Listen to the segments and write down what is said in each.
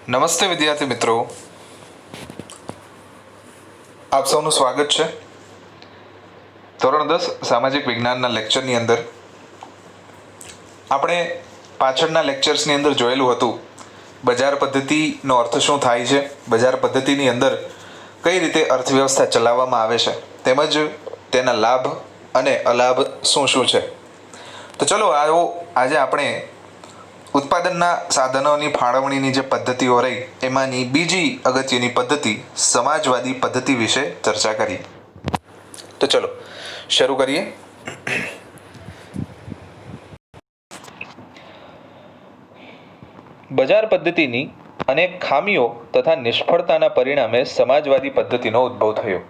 નમસ્તે વિદ્યાર્થી મિત્રો, આપ સૌનું સ્વાગત છે. ધોરણ 10 સામાજિક વિજ્ઞાનના લેક્ચરની અંદર આપણે પાછળના લેક્ચર્સની અંદર જોયેલું હતું બજાર પદ્ધતિનો અર્થ શું થાય છે, બજાર પદ્ધતિની અંદર કઈ રીતે અર્થવ્યવસ્થા ચલાવવામાં આવે છે, તેમજ તેના લાભ અને અલાભ શું શું છે. તો ચલો આજે આપણે ઉત્પાદનના સાધનોની ફાળવણીની જે પદ્ધતિઓ રહી એમાંની બીજી અગત્યની પદ્ધતિ સમાજવાદી પદ્ધતિ વિશે ચર્ચા કરીએ. તો ચલો શરૂ કરીએ. બજાર પદ્ધતિની અનેક ખામીઓ તથા નિષ્ફળતાના પરિણામે સમાજવાદી પદ્ધતિનો ઉદ્ભવ થયો.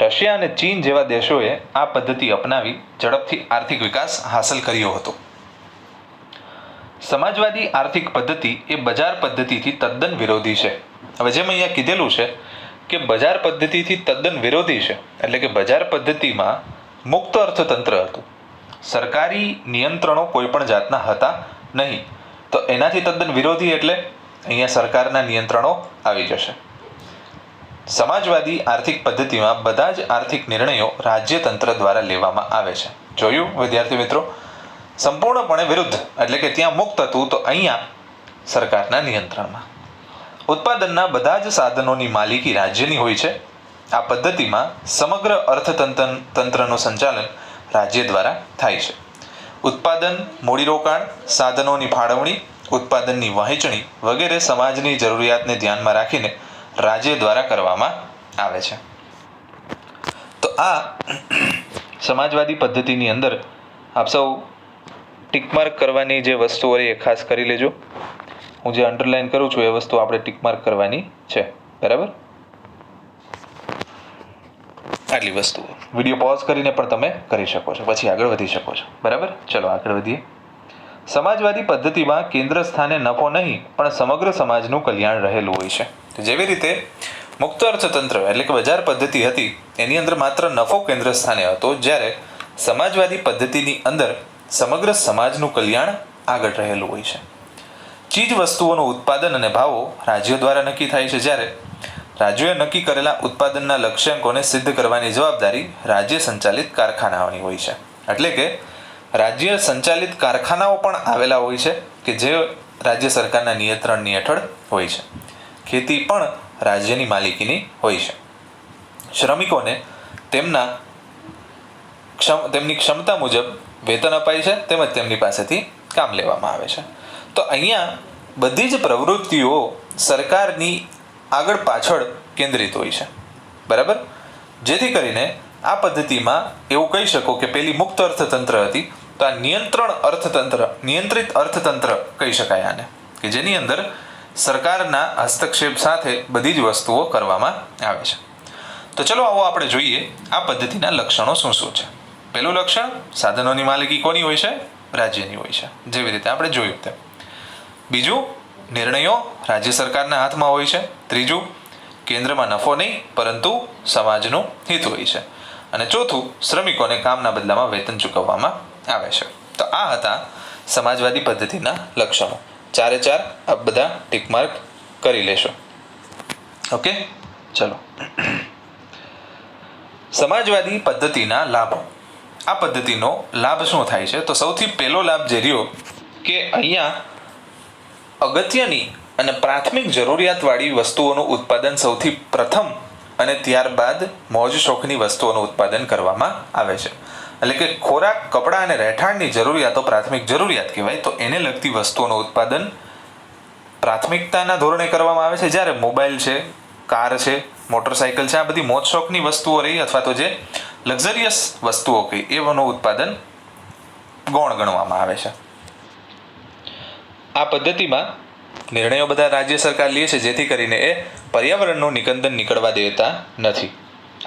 રશિયા અને ચીન જેવા દેશોએ આ પદ્ધતિ અપનાવી ઝડપથી આર્થિક વિકાસ હાંસલ કર્યો હતો. સમાજવાદી આર્થિક પદ્ધતિ એ બજાર પદ્ધતિથી તદ્દન વિરોધી છે. હવે જેમ અહીંયા કીધેલું છે કે બજાર પદ્ધતિથી તદ્દન વિરોધી છે, એટલે કે બજાર પદ્ધતિમાં મુક્ત અર્થતંત્ર હતું, સરકારી નિયંત્રણો કોઈ પણ જાતના હતા નહીં. તો એનાથી તદ્દન વિરોધી એટલે અહીંયા સરકારના નિયંત્રણો આવી જશે. સમાજવાદી આર્થિક પદ્ધતિમાં બધા જ આર્થિક નિર્ણયો રાજ્યતંત્ર દ્વારા લેવામાં આવે છે. જોયું વિદ્યાર્થી મિત્રો? સંપૂર્ણપણે વિરુદ્ધ, એટલે કે ત્યાં મુક્ત હતું, તો અહીંયા સરકારના નિયંત્રણમાં. ઉત્પાદનના બધા જ સાધનોની માલિકી રાજ્યની હોય છે. આ પદ્ધતિમાં સમગ્ર અર્થતંત્રનું સંચાલન રાજ્ય દ્વારા થાય છે. ઉત્પાદન, મૂડીરોકાણ, સાધનોની ફાળવણી, ઉત્પાદનની વહેંચણી વગેરે સમાજની જરૂરિયાતને ધ્યાનમાં રાખીને રાજ્ય દ્વારા કરવામાં આવે છે. તો આ સમાજવાદી પદ્ધતિની અંદર આપ સૌ ટિકમાર્ક કરવાની જે વસ્તુઓ એ ખાસ કરી લેજો. હું જે અંડરલાઈન કરું છું એ વસ્તુ આપણે ટિકમાર્ક કરવાની છે, બરાબર? આટલી વસ્તુઓ વિડીયો પોઝ કરીને પણ તમે કરી શકો છો, પછી આગળ વધી શકો છો, બરાબર? ચલો આગળ વધીએ. સમાજવાદી પદ્ધતિમાં કેન્દ્ર સ્થાને નફો નહીં પણ સમગ્ર સમાજનું કલ્યાણ રહેલું હોય છે. જેવી રીતે મુક્ત અર્થતંત્ર એટલે કે બજાર પદ્ધતિ હતી એની અંદર માત્ર નફો કેન્દ્ર સ્થાને હતો, જ્યારે સમાજવાદી પદ્ધતિની અંદર સમગ્ર સમાજનું કલ્યાણ આગળ રહેલું હોય છે. ચીજ વસ્તુઓનું ઉત્પાદન અને ભાવો રાજ્યો દ્વારા નક્કી થાય છે, જ્યારે રાજ્યોએ નક્કી કરેલા ઉત્પાદનના લક્ષ્યાંકોને સિદ્ધ કરવાની જવાબદારી રાજ્ય સંચાલિત કારખાનાઓની હોય છે. એટલે કે રાજ્ય સંચાલિત કારખાનાઓ પણ આવેલા હોય છે કે જે રાજ્ય સરકારના નિયંત્રણની હેઠળ હોય છે. ખેતી પણ રાજ્યની માલિકીની હોય છે. શ્રમિકોને તેમની ક્ષમતા મુજબ વેતન અપાય છે, તેમજ તેમની પાસેથી કામ લેવામાં આવે છે. તો અહીંયા બધી જ પ્રવૃત્તિઓ સરકારની આગળ પાછળ કેન્દ્રિત હોય છે, બરાબર? જેથી કરીને આ પદ્ધતિમાં એવું કહી શકો કે પેલી મુક્ત અર્થતંત્ર હતી, તો આ નિયંત્રિત અર્થતંત્ર કહી શકાય આને, કે જેની અંદર સરકારના હસ્તક્ષેપ સાથે બધી જ વસ્તુઓ કરવામાં આવે છે. તો ચલો આવો આપણે જોઈએ આ પદ્ધતિના લક્ષણો શું શું છે. પહેલું લક્ષણ, સાધનોની માલિકી કોની હોય છે? રાજ્યની હોય છે, જેવી રીતે આપણે જોયું તેમ. બીજું, નિર્ણયો રાજ્ય સરકારના હાથમાં હોય છે. ત્રીજું, કેન્દ્રમાં નફો નહીં પરંતુ સમાજનું હિત હોય છે. અને ચોથું, શ્રમિકોને કામના બદલામાં વેતન ચૂકવવામાં આવે છે. તો આ હતા સમાજવાદી પદ્ધતિના લક્ષણો. ચારે ચાર આ બધા ટિકમાર્ક કરી લેશો. ઓકે, ચલો. સમાજવાદી પદ્ધતિના લાભો. આ પદ્ધતિનો લાભ શું થાય છે? તો સૌથી પહેલો લાભ જે રહ્યો કે અહીંયા અગત્યની અને પ્રાથમિક જરૂરિયાતવાળી વસ્તુઓનું ઉત્પાદન સૌથી પ્રથમ અને ત્યારબાદ મોજ શોખની વસ્તુઓનું ઉત્પાદન કરવામાં આવે છે. એટલે કે ખોરાક, કપડાં અને રહેઠાણની જરૂરિયાતો પ્રાથમિક જરૂરિયાત કહેવાય, તો એને લગતી વસ્તુઓનું ઉત્પાદન પ્રાથમિકતાના ધોરણે કરવામાં આવે છે. જ્યારે મોબાઈલ છે, કાર છે, મોટરસાયકલ છે, આ બધી મોજ શોખની વસ્તુઓ રહી અથવા તો જે લક્ઝરિયસ વસ્તુઓ કહી એનું ઉત્પાદન ગૌણ ગણવામાં આવે છે. આ પદ્ધતિમાં નિર્ણયો બધા રાજ્ય સરકાર લે છે, જેથી કરીને એ પર્યાવરણનું નિકંદન નીકળવા દેતા નથી.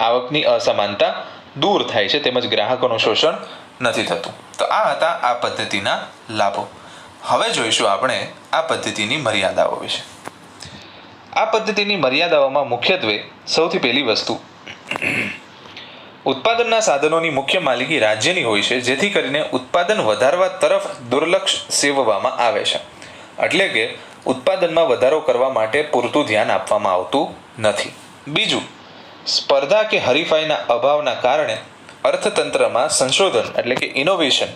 આવકની અસમાનતા દૂર થાય છે, તેમજ ગ્રાહકોનું શોષણ નથી થતું. તો આ હતા આ પદ્ધતિના લાભો. હવે જોઈશું આપણે આ પદ્ધતિની મર્યાદાઓ વિશે. આ પદ્ધતિની મર્યાદાઓમાં મુખ્યત્વે સૌથી પહેલી વસ્તુ, ઉત્પાદનના સાધનોની મુખ્ય માલિકી રાજ્યની હોય છે, જેથી કરીને ઉત્પાદન વધારવા તરફ દુર્લક્ષ સેવવામાં આવે છે. એટલે કે ઉત્પાદનમાં વધારો કરવા માટે પૂરતું ધ્યાન આપવામાં આવતું નથી. બીજું, સ્પર્ધા કે હરીફાઈના અભાવના કારણે અર્થતંત્રમાં સંશોધન એટલે કે ઇનોવેશન,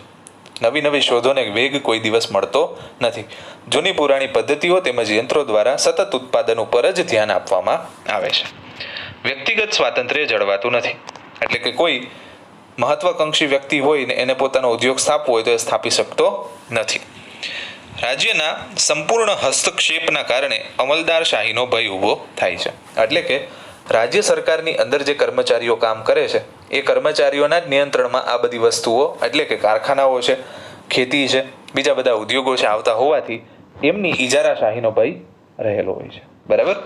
નવી શોધોને વેગ કોઈ દિવસ મળતો નથી. જૂની પુરાણી પદ્ધતિઓ તેમજ યંત્રો દ્વારા સતત ઉત્પાદન ઉપર જ ધ્યાન આપવામાં આવે છે. વ્યક્તિગત સ્વાતંત્ર્ય જળવાતું નથી, એટલે કે કોઈ મહત્વાકાંક્ષી વ્યક્તિ હોય ને એને પોતાનો ઉદ્યોગ સ્થાપવો હોય તો એ સ્થાપી શકતો નથી. રાજ્યના સંપૂર્ણ હસ્તક્ષેપના કારણે અમલદારશાહીનો ભય ઊભો થાય છે. એટલે કે રાજ્ય સરકારની અંદર જે કર્મચારીઓ કામ કરે છે એ કર્મચારીઓના જ નિયંત્રણમાં આ બધી વસ્તુઓ એટલે કે કારખાનાઓ છે, ખેતી છે, બીજા બધા ઉદ્યોગો છે આવતા હોવાથી એમની ઇજારાશાહીનો ભય રહેલો હોય છે. બરાબર.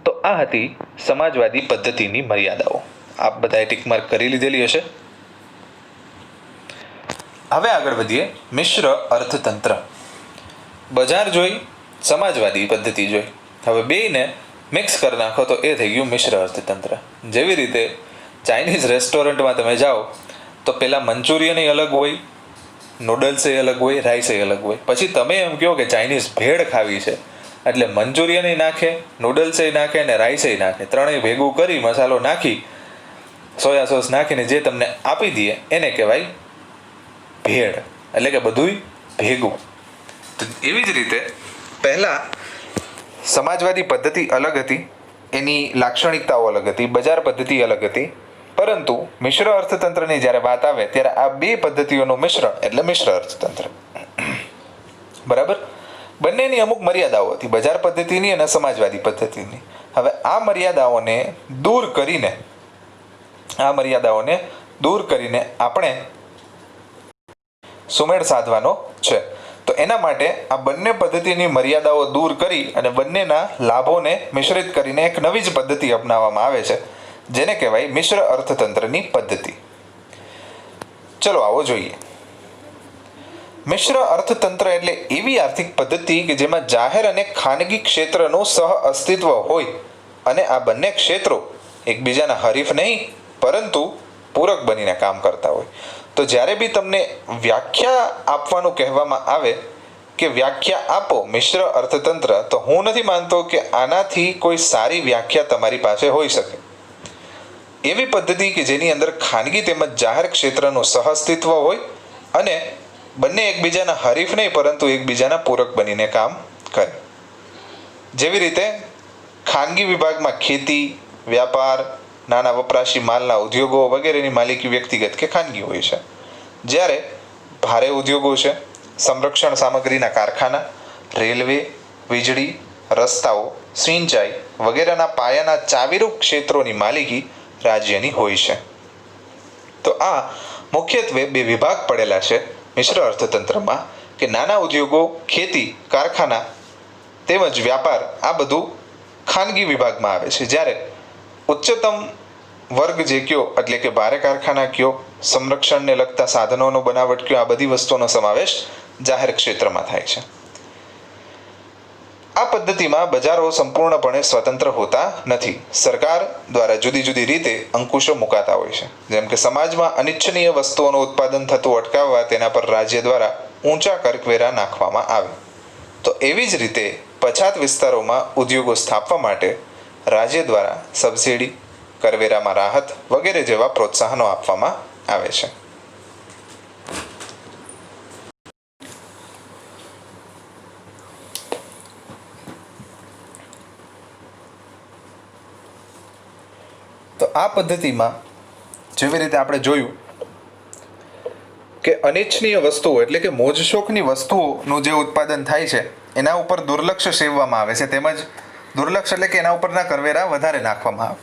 તો આ હતી સમાજવાદી પદ્ધતિની મર્યાદાઓ. આપ બધાએ ટીક માર્ક કરી લીધેલી હશે. હવે આગળ વધીએ. મિશ્ર અર્થતંત્ર. બજાર જોઈ, સમાજવાદી પદ્ધતિ જોઈ. હવે બેયને મિક્સ કરી નાખો તો એ થઈ ગયું મિશ્ર અર્થતંત્ર. જેવી રીતે ચાઇનીઝ રેસ્ટોરન્ટમાં તમે જાઓ તો પેલા મંચુરિયન અલગ હોય, નૂડલ્સ અલગ હોય, રાઈસ અલગ હોય. પછી તમે એમ કહો કે ચાઇનીઝ ભેળ ખાવી છે એટલે મંચુરિયન નાખે, નૂડલ્સ નાખે અને રાઈસ નાખે. ત્રણેય ભેગું કરી મસાલો નાખી સોયા સોસ નાખીને જે તમને આપી દે એને કહેવાય ભેળ, એટલે કે બધુંય ભેગું. તો એવી જ રીતે પહેલા સમાજવાદી પદ્ધતિ અલગ હતી, એની લાક્ષણિકતાઓ અલગ હતી, બજાર પદ્ધતિ અલગ હતી. પરંતુ મિશ્ર અર્થતંત્રની જ્યારે વાત આવે ત્યારે આ બે પદ્ધતિઓનું મિશ્રણ એટલે મિશ્ર અર્થતંત્ર. બરાબર. બંનેની અમુક મર્યાદાઓ હતી, બજાર પદ્ધતિની અને સમાજવાદી પદ્ધતિની. હવે આ મર્યાદાઓને દૂર કરીને આપણે સુમેળ સાધવાનો છે. તો એના માટે આ બંને પદ્ધતિની મર્યાદાઓ દૂર કરી અને બંનેના લાભોને મિશ્રિત કરીને એક નવી જ પદ્ધતિ અપનાવવામાં આવે છે, જેને કહેવાય મિશ્ર અર્થતંત્રની પદ્ધતિ. ચલો આવો જોઈએ. મિશ્ર અર્થતંત્ર એટલે એવી આર્થિક પદ્ધતિ કે જેમાં જાહેર અને ખાનગી ક્ષેત્રનું સહ અસ્તિત્વ હોય અને આ બંને ક્ષેત્રો એકબીજાના હરીફ નહીં પરંતુ પૂરક બનીને કામ કરતા હોય. તો જ્યારે બી તમને વ્યાખ્યા આપવાનું કહેવામાં આવે કે વ્યાખ્યા આપો મિશ્ર અર્થતંત્ર, તો હું નથી માનતો કે આનાથી કોઈ સારી વ્યાખ્યા તમારી પાસે હોઈ શકે. એવી પદ્ધતિ કે જેની અંદર ખાનગી તેમજ જાહેર ક્ષેત્રનું સહઅસ્તિત્વ હોય અને બંને એકબીજાના હરીફ નહીં પરંતુ એકબીજાના પૂરક બનીને કામ કરે. જેવી રીતે ખાનગી વિભાગમાં ખેતી, વ્યાપાર, નાના વપરાશી માલના ઉદ્યોગો વગેરેની માલિકી વ્યક્તિગત કે ખાનગી હોય છે. જ્યારે ભારે ઉદ્યોગો છે, સંરક્ષણ સામગ્રીના કારખાના, રેલવે, વીજળી, રસ્તાઓ, સિંચાઈ વગેરેના પાયાના ચાવીરૂપ ક્ષેત્રોની માલિકી રાજ્યની હોય છે. તો આ મુખ્યત્વે બે વિભાગ પડેલા છે મિશ્ર અર્થતંત્રમાં કે નાના ઉદ્યોગો, ખેતી, કારખાના તેમજ વ્યાપાર આ બધું ખાનગી વિભાગમાં આવે છે. જ્યારે ઉચ્ચતમ વર્ગ જે કયો એટલે કે ભારે કારખાના કયો, સંરક્ષણને લગતા સાધનોનો બનાવટ કયો, આ બધી વસ્તુઓનો સમાવેશ જાહેર ક્ષેત્રમાં થાય છે. આ પદ્ધતિમાં બજારો સંપૂર્ણપણે સ્વતંત્ર હોતા નથી. સરકાર દ્વારા જુદી જુદી રીતે અંકુશો મુકાતા હોય છે. જેમ કે સમાજમાં અનિચ્છનીય વસ્તુઓનું ઉત્પાદન થતું અટકાવવા તેના પર રાજ્ય દ્વારા ઊંચા કરવેરા નાખવામાં આવે. તો એવી જ રીતે પછાત વિસ્તારોમાં ઉદ્યોગો સ્થાપવા માટે રાજ્ય દ્વારા સબસિડી, કરવેરામાં રાહત વગેરે જેવા પ્રોત્સાહનો આપવામાં આવે છે. તો આ પદ્ધતિમાં જેવી રીતે આપણે જોયું કે અનિચ્છનીય વસ્તુઓ એટલે કે મોજશોખની વસ્તુઓનું જે ઉત્પાદન થાય છે એના ઉપર દુર્લક્ષ સેવવામાં આવે છે, તેમજ દુર્લક્ષ એટલે કે એના ઉપરના કરવેરા વધારે નાખવામાં આવે.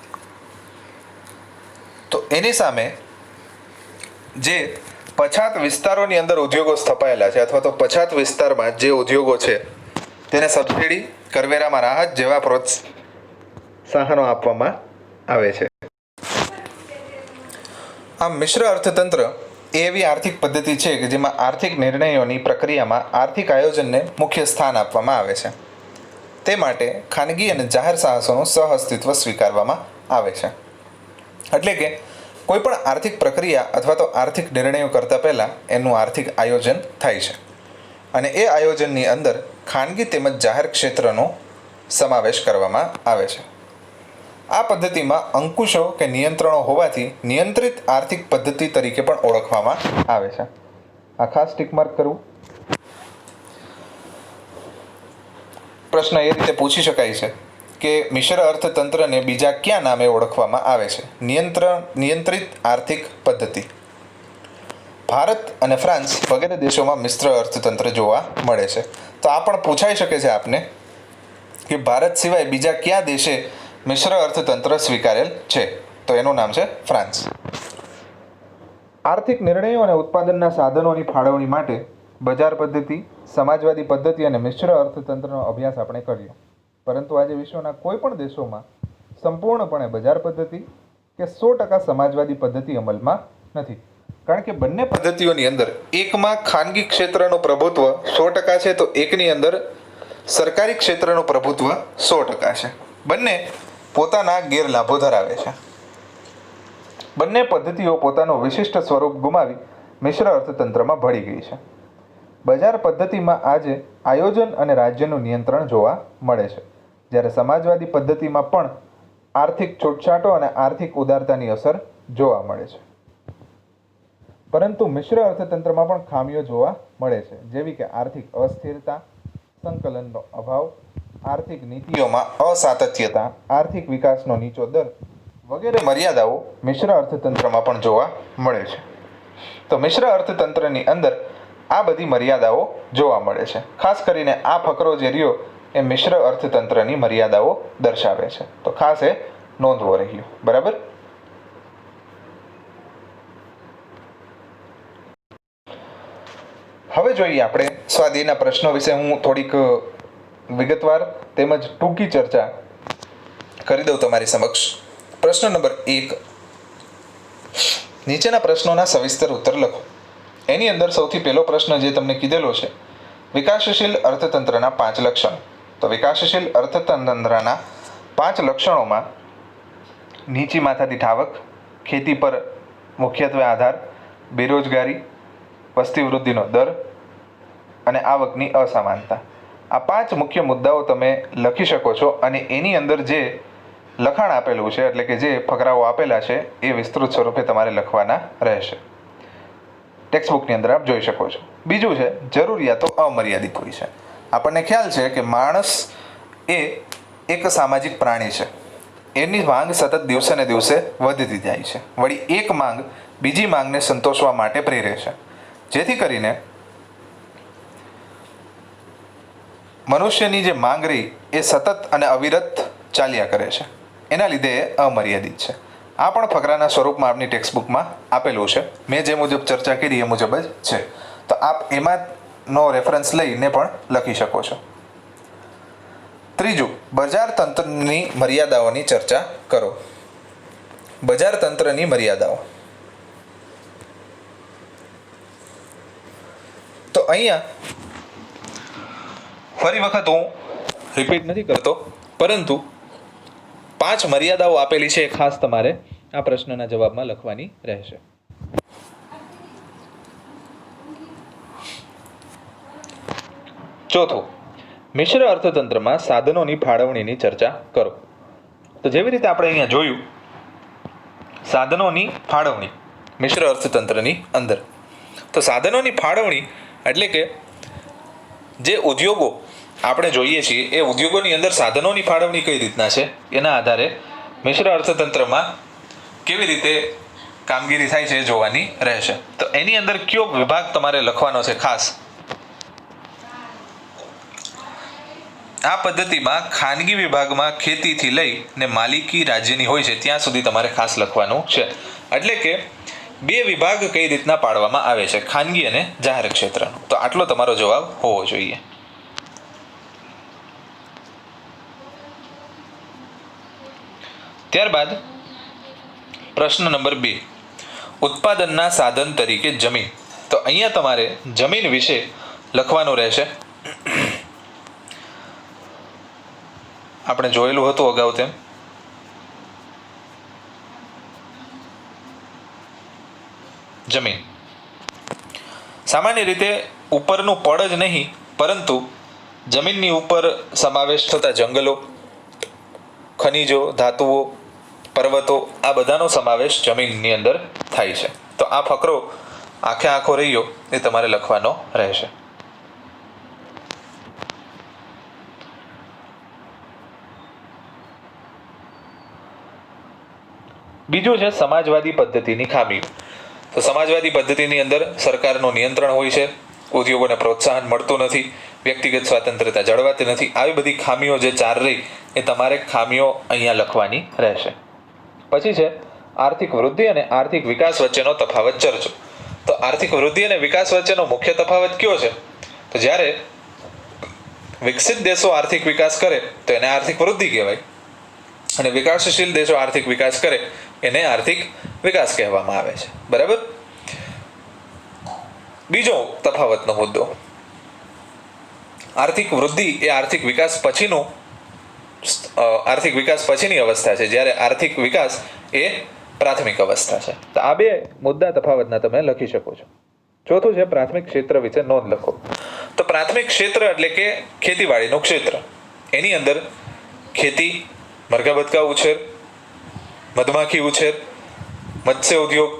તો એની સામે જે પછાત વિસ્તારોની અંદર ઉદ્યોગો સ્થપાયેલા છે અથવા તો પછાત વિસ્તારમાં જે ઉદ્યોગો છે તેને સબસિડી, કરવેરામાં રાહત જેવા પ્રોત્સાહનો આપવામાં આવે છે. આમ મિશ્ર અર્થતંત્ર એ એવી આર્થિક પદ્ધતિ છે કે જેમાં આર્થિક નિર્ણયોની પ્રક્રિયામાં આર્થિક આયોજનને મુખ્ય સ્થાન આપવામાં આવે છે. તે માટે ખાનગી અને જાહેર સાહસોનું સહઅસ્તિત્વ સ્વીકારવામાં આવે છે. એટલે કે કોઈ પણ આર્થિક પ્રક્રિયા અથવા તો આર્થિક નિર્ણયો કરતા પહેલા એનું આર્થિક આયોજન થાય છે અને એ આયોજનની અંદર ખાનગી તેમજ જાહેર ક્ષેત્રનો સમાવેશ કરવામાં આવે છે. આ પદ્ધતિમાં અંકુશો કે નિયંત્રણો હોવાથી નિયંત્રિત આર્થિક પદ્ધતિ તરીકે પણ ઓળખવામાં આવે છે. આ ખાસ ટિક માર્ક કરવું. પ્રશ્ન એ રીતે પૂછી શકાય છે કે મિશ્ર અર્થતંત્રને બીજા કયા નામે ઓળખવામાં આવે છે? નિયંત્રિત આર્થિક પદ્ધતિ. ભારત અને ફ્રાન્સ વગેરે દેશોમાં મિશ્ર અર્થતંત્ર જોવા મળે છે. તો આ પણ પૂછાઈ શકે છે આપને કે ભારત સિવાય બીજા કયા દેશે મિશ્ર અર્થતંત્ર સ્વીકારેલ છે? તો એનું નામ છે ફ્રાન્સ. આર્થિક નિર્ણયો અને ઉત્પાદનના સાધનોની ફાળવણી માટે બજાર પદ્ધતિ, સમાજવાદી પદ્ધતિ અને મિશ્ર અર્થતંત્રનો અભ્યાસ આપણે કર્યો. પરંતુ આજે વિશ્વના કોઈ પણ દેશોમાં સંપૂર્ણપણે બજાર પદ્ધતિ કે 100% સમાજવાદી પદ્ધતિ અમલમાં નથી. કારણ કે બંને પદ્ધતિઓની અંદર એકમાં ખાનગી ક્ષેત્રનું પ્રભુત્વ 100% છે, તો એકની અંદર સરકારી ક્ષેત્રનું પ્રભુત્વ 100% છે. બંને પોતાના ગેરલાભો ધરાવે છે. બંને પદ્ધતિઓ પોતાનું વિશિષ્ટ સ્વરૂપ ગુમાવી મિશ્ર અર્થતંત્રમાં ભળી ગઈ છે. બજાર પદ્ધતિમાં આજે આયોજન અને રાજ્યનું નિયંત્રણ જોવા મળે છે, જ્યારે સમાજવાદી પદ્ધતિમાં પણ આર્થિક છૂટછાટો અને આર્થિક ઉદારતાની અસર જોવા મળે છે. પરંતુ મિશ્ર અર્થતંત્રમાં પણ ખામીઓ જોવા મળે છે, જેવી કે આર્થિક અસ્થિરતા, સંકલનનો અભાવ, આર્થિક નીતિઓમાં અસાતત્યતા, આર્થિક વિકાસનો નીચો દર વગેરે મર્યાદાઓ મિશ્ર અર્થતંત્રમાં પણ જોવા મળે છે. તો મિશ્ર અર્થતંત્રની અંદર આ બધી મર્યાદાઓ જોવા મળે છે. ખાસ કરીને આ ફકરો જે રહ્યો એ મિશ્ર અર્થતંત્રની મર્યાદાઓ દર્શાવે છે. તો ખાસ એ નોંધવો રહ્યો. બરાબર. હવે જોઈએ આપણે સ્વાધ્યાયના પ્રશ્નો વિશે હું થોડીક વિગતવાર તેમજ ટૂંકી ચર્ચા કરી દઉં તમારી સમક્ષ. પ્રશ્ન નંબર 1. નીચેના પ્રશ્નોના સવિસ્તર ઉત્તર લખો. એની અંદર સૌથી પહેલો પ્રશ્ન જે તમને કીધેલો છે, વિકાસશીલ અર્થતંત્રના 5 લક્ષણો. તો વિકાસશીલ અર્થતંત્રના 5 લક્ષણોમાં નીચી માથાદીઠ આવક, ખેતી પર મુખ્યત્વે આધાર, બેરોજગારી, વસ્તી વૃદ્ધિનો દર અને આવકની અસમાનતા. આ 5 મુખ્ય મુદ્દાઓ તમે લખી શકો છો અને એની અંદર જે લખાણ આપેલું છે, એટલે કે જે ફકરાઓ આપેલા છે, એ વિસ્તૃત સ્વરૂપે તમારે લખવાના રહેશે. ટેક્સ્ટબુકની અંદર આપ જોઈ શકો છો. બીજું છે, જરૂરિયાતો અમર્યાદિત હોય છે. આપણને ખ્યાલ છે કે માણસ એ એક સામાજિક પ્રાણી છે. એની માંગ સતત દિવસે ને દિવસે વધતી જાય છે. વળી એક માંગ બીજી માંગને સંતોષવા માટે પ્રેરે છે, જેથી કરીને મનુષ્યની જે માંગ રહી એ સતત અને અવિરત ચાલ્યા કરે છે. એના લીધે એ અમર્યાદિત છે. આ પણ ફકરાના સ્વરૂપમાં આપની ટેક્સ્ટબુકમાં આપેલું છે. મેં જે મુજબ ચર્ચા કરી એ મુજબ જ છે. તો આપ એમાંનો રેફરન્સ લઈને પણ લખી શકો છો. ત્રીજું, બજાર તંત્રની મર્યાદાઓની ચર્ચા કરો. બજાર તંત્રની મર્યાદાઓ. તો અહીંયા ફરી વખત હું રિપીટ નથી કરતો, પરંતુ 5 મર્યાદાઓ આપેલી છે, ખાસ તમારે આ પ્રશ્નના જવાબમાં લખવાની રહેશે. ચોથું, મિશ્ર અર્થતંત્રમાં સાધનોની ફાળવણીની ચર્ચા કરો. તો જેવી રીતે આપણે અહીંયા જોયું, સાધનોની ફાળવણી મિશ્ર અર્થતંત્રની અંદર. તો સાધનોની ફાળવણી એટલે કે જે ઉદ્યોગો આપણે જોઈએ છીએ એ ઉદ્યોગોની અંદર સાધનોની ફાળવણી કઈ રીતના છે એના આધારે મિશ્ર અર્થતંત્રમાં કેવી રીતે કામગીરી થાય છે એ જોવાની રહેશે. તો એની અંદર કયો વિભાગ તમારે લખવાનો છે ખાસ? આ પદ્ધતિમાં ખાનગી વિભાગમાં ખેતીથી લઈને માલિકી રાજ્યની હોય છે ત્યાં સુધી તમારે ખાસ લખવાનું છે. એટલે કે 2 વિભાગ કઈ રીતના પાડવામાં આવે છે, ખાનગી અને જાહેર ક્ષેત્રનો. તો આટલો તમારો જવાબ હોવો જોઈએ. ત્યારબાદ પ્રશ્ન નંબર 2, ઉત્પાદનના સાધન તરીકે જમીન. તો અહીંયા તમારે જમીન વિશે લખવાનું રહેશે. આપણે જોયેલું હતું અગાઉ તેમ. જમીન સામાન્ય રીતે ઉપરનું પડ જ નહીં, પરંતુ જમીનની ઉપર સમાવેશ થતા જંગલો, ખનિજો, ધાતુઓ, પર્વતો, આ બધાનો સમાવેશ જમીનની અંદર થાય છે. તો આ ફકરો આખે આખો રહ્યો એ તમારે લખવાનો રહેશે. બીજું છે સમાજવાદી પદ્ધતિની ખામી. તો સમાજવાદી પદ્ધતિની અંદર સરકારનું નિયંત્રણ હોય છે, ઉદ્યોગોને પ્રોત્સાહન મળતું નથી, વ્યક્તિગત સ્વતંત્રતા જળવાતી નથી. આવી બધી ખામીઓ જે ચાર રહી એ તમારે ખામીઓ અહીંયા લખવાની રહેશે. પછી છે આર્થિક વૃદ્ધિ અને આર્થિક વિકાસ વચ્ચેનો તફાવત ચર્ચો. તો આર્થિક વૃદ્ધિ અને વિકાસ વચ્ચેનો મુખ્ય તફાવત કયો છે? તો જ્યારે વિકસિત દેશો આર્થિક વિકાસ કરે તો એને આર્થિક વૃદ્ધિ કહેવાય, અને વિકાસશીલ દેશો આર્થિક વિકાસ કરે એને આર્થિક વિકાસ કહેવામાં આવે છે. બરાબર. બીજો તફાવતનો મુદ્દો, આર્થિક વૃદ્ધિ એ આર્થિક વિકાસ પછીની અવસ્થા છે, જ્યારે આર્થિક વિકાસ એ પ્રાથમિક અવસ્થા છે. તો આ બે મુદ્દા તફાવતના તમે લખી શકો છો. ચોથું છે પ્રાથમિક ક્ષેત્ર વિશે નોંધ લખો. તો પ્રાથમિક ક્ષેત્ર એટલે કે ખેતીવાડીનું ક્ષેત્ર. એની અંદર ખેતી, મરઘા બતકા ઉછેર, મધમાખી ઉછેર, મત્સ્ય ઉદ્યોગ,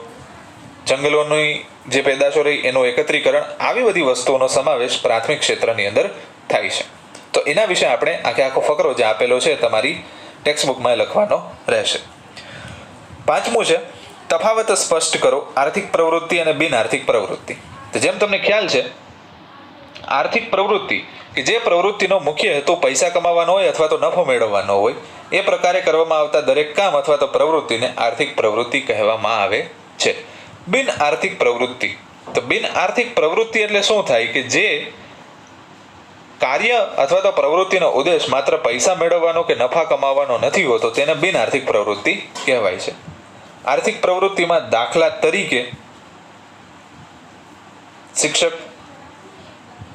જંગલોની જે પેદાશો રહી એનું એકત્રીકરણ, આવી બધી વસ્તુઓનો સમાવેશ પ્રાથમિક ક્ષેત્રની અંદર થાય છે. તો એના વિશે આપણે આખો ફકરો જે આપેલો છે તમારી ટેક્સ્ટબુકમાં લખવાનો રહેશે. પાંચમું છે તફાવત સ્પષ્ટ કરો આર્થિક પ્રવૃત્તિ અને બિન આર્થિક પ્રવૃત્તિ. તો જેમ તમને ખ્યાલ છે, આર્થિક પ્રવૃત્તિ કે જે પ્રવૃત્તિનો મુખ્ય હેતુ પૈસા કમાવાનો હોય અથવા તો નફો મેળવવાનો હોય, એ પ્રકારે કરવામાં આવતા દરેક કામ અથવા તો પ્રવૃત્તિને આર્થિક પ્રવૃત્તિ કહેવામાં આવે છે. બિન આર્થિક પ્રવૃત્તિ, તો બિન આર્થિક પ્રવૃત્તિ એટલે શું થાય કે જે કાર્ય અથવા તો પ્રવૃત્તિનો ઉદ્દેશ માત્ર પૈસા મેળવવાનો કે નફા કમાવાનો નથી હોતો, તેને બિન આર્થિક પ્રવૃત્તિ કહેવાય છે. આર્થિક પ્રવૃત્તિમાં દાખલા તરીકે શિક્ષક,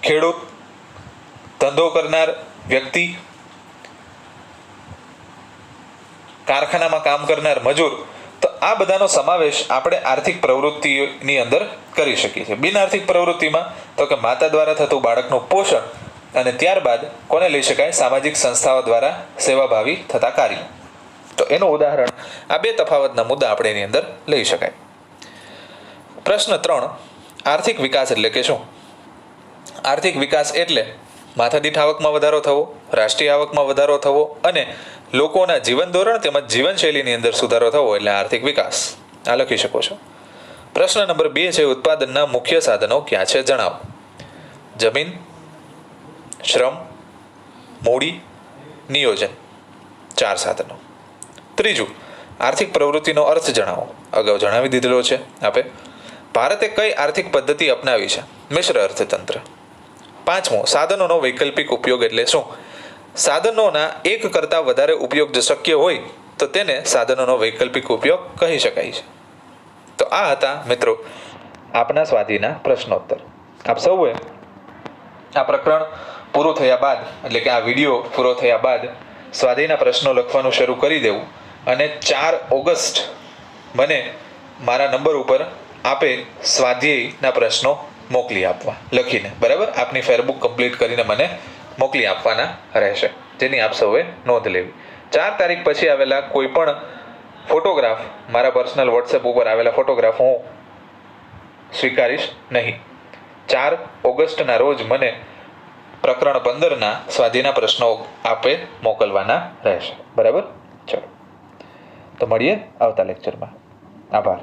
ખેડૂત, ધંધો કરનાર વ્યક્તિ, કારખાનામાં કામ કરનાર મજૂર, તો આ બધાનો સમાવેશ આપણે આર્થિક પ્રવૃત્તિની અંદર કરી શકીએ છીએ. બિન આર્થિક પ્રવૃત્તિમાં તો કે માતા દ્વારા થતું બાળકનું પોષણ, અને ત્યારબાદ કોને લઈ શકાય? સામાજિક સંસ્થાઓ દ્વારા સેવાભાવી થતા કાર્ય. તો એનું ઉદાહરણ, આ બે તફાવતના મુદ્દા આપણે એની અંદર લઈ શકાય. પ્રશ્ન 3, આર્થિક વિકાસ એટલે કે શું? આર્થિક વિકાસ એટલે માથાદીઠ આવકમાં વધારો થવો, રાષ્ટ્રીય આવકમાં વધારો થવો અને લોકોના જીવન ધોરણ તેમજ જીવનશૈલીની અંદર સુધારો થવો એટલે આર્થિક વિકાસ. આ લખી શકો છો. પ્રશ્ન નંબર 2 છે ઉત્પાદનના મુખ્ય સાધનો ક્યાં છે જણાવો. જમીન, શ્રમ, મૂડી, નિયોજન, 4 સાધનો. ત્રીજું, આર્થિક પ્રવૃત્તિનો અર્થ જણાવો. અગાઉ જણાવી દીધેલો છે આપે. ભારતે કઈ આર્થિક પદ્ધતિ અપનાવી છે? મિશ્ર અર્થતંત્ર. 5મો, સાધનોનો વૈકલ્પિક ઉપયોગ એટલે શું? સાધનોના એક કરતાં વધારે ઉપયોગ જો શક્ય હોય તો તેને સાધનોનો વૈકલ્પિક ઉપયોગ કહી શકાય છે. તો આ હતા મિત્રો આપના સ્વાધ્યાયના પ્રશ્નોત્તર. આપ સૌએ આ પ્રકરણ પૂરું થયા બાદ, એટલે કે આ વિડીયો પૂરો થયા બાદ સ્વાધ્યાયના પ્રશ્નો લખવાનું શરૂ કરી દેવું, અને 4 ઓગસ્ટ મને મારા નંબર ઉપર આપે સ્વાધ્યાયના પ્રશ્નો મોકલી આપવા લખીને. બરાબર, આપની ફેરબુક કમ્પ્લીટ કરીને મને મોકલી આપવાના રહેશે, જેની આપ સૌએ નોંધ લેવી. 4 તારીખ પછી આવેલા કોઈ પણ ફોટોગ્રાફ, મારા પર્સનલ વોટ્સએપ ઉપર આવેલા ફોટોગ્રાફ હું સ્વીકારીશ નહીં. 4 ઓગસ્ટના રોજ મને પ્રકરણ 15ના સ્વાધ્યાયના પ્રશ્નો આપે મોકલવાના રહેશે. બરાબર, ચલો તો મળીએ આવતા લેક્ચરમાં. આભાર.